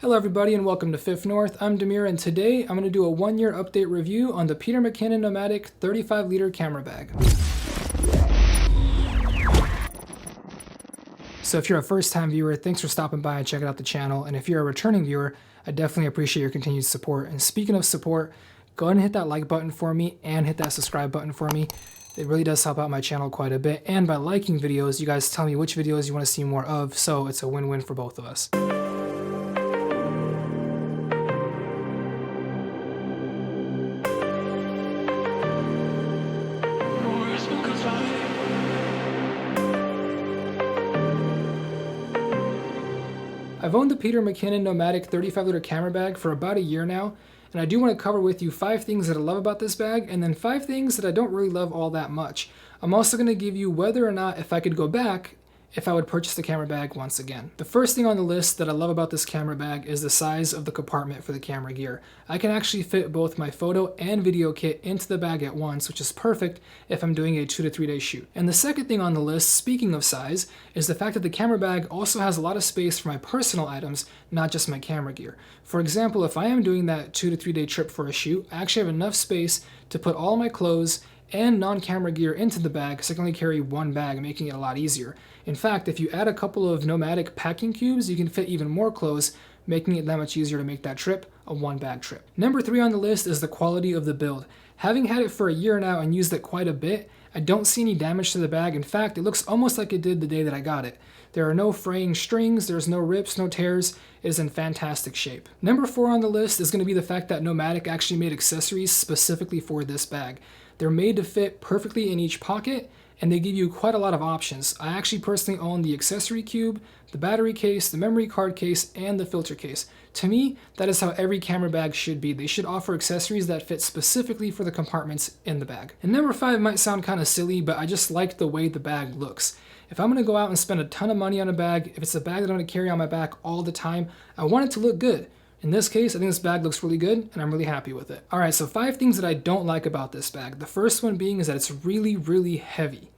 Hello everybody and welcome to Fifth North. I'm Demir and today I'm going to do a 1-year update review on the Peter McKinnon Nomatic 35 liter camera bag. So if you're a first time viewer, thanks for stopping by and checking out the channel, and if you're a returning viewer, I definitely appreciate your continued support. And speaking of support, go ahead and hit that like button for me and hit that subscribe button for me. It really does help out my channel quite a bit, and by liking videos, you guys tell me which videos you want to see more of, so it's a win-win for both of us. I've owned the Peter McKinnon Nomatic 35 liter camera bag for about a year now, and I do want to cover with you 5 things that I love about this bag, and then 5 things that I don't really love all that much. I'm also going to give you whether or not, if I could go back, if I would purchase the camera bag once again. The first thing on the list that I love about this camera bag is the size of the compartment for the camera gear. I can actually fit both my photo and video kit into the bag at once, which is perfect if I'm doing a 2 to 3 day shoot. And the second thing on the list, speaking of size, is the fact that the camera bag also has a lot of space for my personal items, not just my camera gear. For example, if I am doing that 2 to 3 day trip for a shoot, I actually have enough space to put all my clothes and non-camera gear into the bag, so I can only carry one bag, making it a lot easier. In fact, if you add a couple of Nomatic packing cubes, you can fit even more clothes, making it that much easier to make that trip a one-bag trip. Number 3 on the list is the quality of the build. Having had it for a year now and used it quite a bit, I don't see any damage to the bag. In fact, it looks almost like it did the day that I got it. There are no fraying strings, there's no rips, no tears. It is in fantastic shape. Number 4 on the list is going to be the fact that Nomatic actually made accessories specifically for this bag. They're made to fit perfectly in each pocket, and they give you quite a lot of options. I actually personally own the accessory cube, the battery case, the memory card case, and the filter case. To me, that is how every camera bag should be. They should offer accessories that fit specifically for the compartments in the bag. And number 5 might sound kind of silly, but I just like the way the bag looks. If I'm going to go out and spend a ton of money on a bag, if it's a bag that I'm going to carry on my back all the time, I want it to look good. In this case, I think this bag looks really good, and I'm really happy with it. Alright, so 5 things that I don't like about this bag. The first one being is that it's really, really heavy.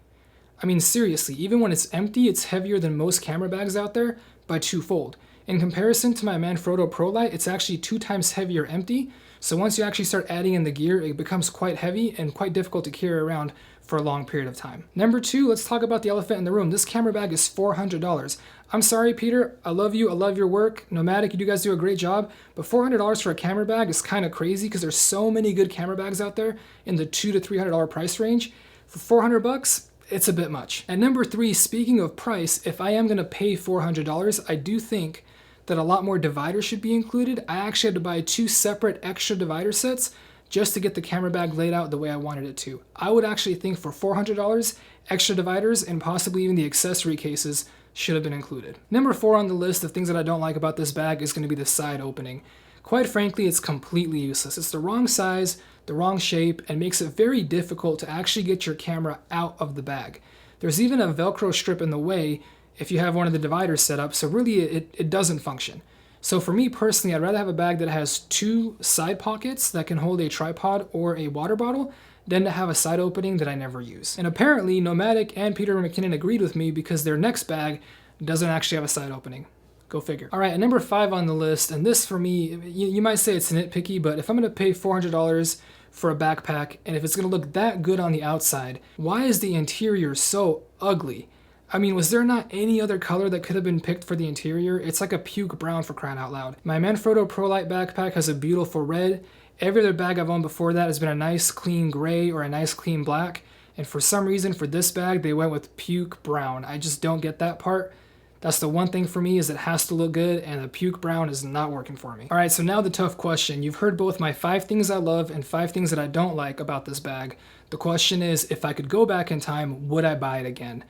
I mean, seriously, even when it's empty, it's heavier than most camera bags out there by 2-fold. In comparison to my Manfrotto ProLite, it's actually 2 times heavier empty, so once you actually start adding in the gear, it becomes quite heavy and quite difficult to carry around for a long period of time. Number 2, let's talk about the elephant in the room. This camera bag is $400. I'm sorry, Peter, I love you, I love your work. Nomatic, you guys do a great job, but $400 for a camera bag is kind of crazy because there's so many good camera bags out there in the $200 to $300 price range. For $400, it's a bit much. And number 3, speaking of price, if I am going to pay $400, I do think that a lot more dividers should be included. I actually had to buy 2 separate extra divider sets just to get the camera bag laid out the way I wanted it to. I would actually think for $400, extra dividers and possibly even the accessory cases should have been included. Number 4 on the list of things that I don't like about this bag is going to be the side opening. Quite frankly, it's completely useless. It's the wrong size, the wrong shape, and makes it very difficult to actually get your camera out of the bag. There's even a Velcro strip in the way if you have one of the dividers set up, so really it doesn't function. So for me personally, I'd rather have a bag that has 2 side pockets that can hold a tripod or a water bottle than to have a side opening that I never use. And apparently Nomatic and Peter McKinnon agreed with me because their next bag doesn't actually have a side opening. Go figure. All right, and number 5 on the list, and this for me, you might say it's nitpicky, but if I'm gonna pay $400 for a backpack, and if it's gonna look that good on the outside, why is the interior so ugly? I mean, was there not any other color that could have been picked for the interior? It's like a puke brown, for crying out loud. My Manfrotto ProLite backpack has a beautiful red. Every other bag I've owned before that has been a nice clean gray or a nice clean black. And for some reason, for this bag, they went with puke brown. I just don't get that part. That's the one thing for me, is it has to look good, and the puke brown is not working for me. All right, so now the tough question. You've heard both my 5 things I love and 5 things that I don't like about this bag. The question is, if I could go back in time, would I buy it again?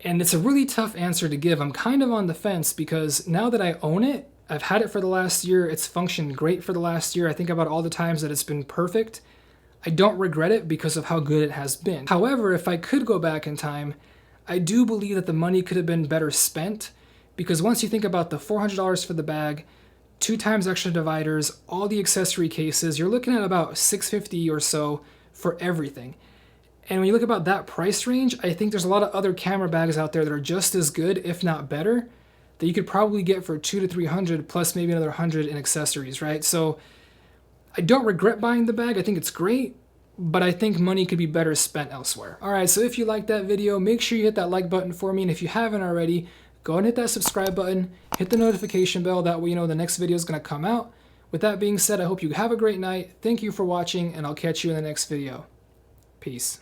And it's a really tough answer to give. I'm kind of on the fence because now that I own it, I've had it for the last year, it's functioned great for the last year. I think about all the times that it's been perfect. I don't regret it because of how good it has been. However, if I could go back in time, I do believe that the money could have been better spent, because once you think about the $400 for the bag, 2 times extra dividers, all the accessory cases, you're looking at about $650 or so for everything. And when you look about that price range, I think there's a lot of other camera bags out there that are just as good, if not better. that you could probably get for 200 to 300 plus maybe another 100 in accessories, right? So I don't regret buying the bag. I think it's great, but I think money could be better spent elsewhere. All right, so if you liked that video, make sure you hit that like button for me. And if you haven't already, go and hit that subscribe button, hit the notification bell. That way you know the next video is going to come out. With that being said, I hope you have a great night. Thank you for watching, and I'll catch you in the next video. Peace.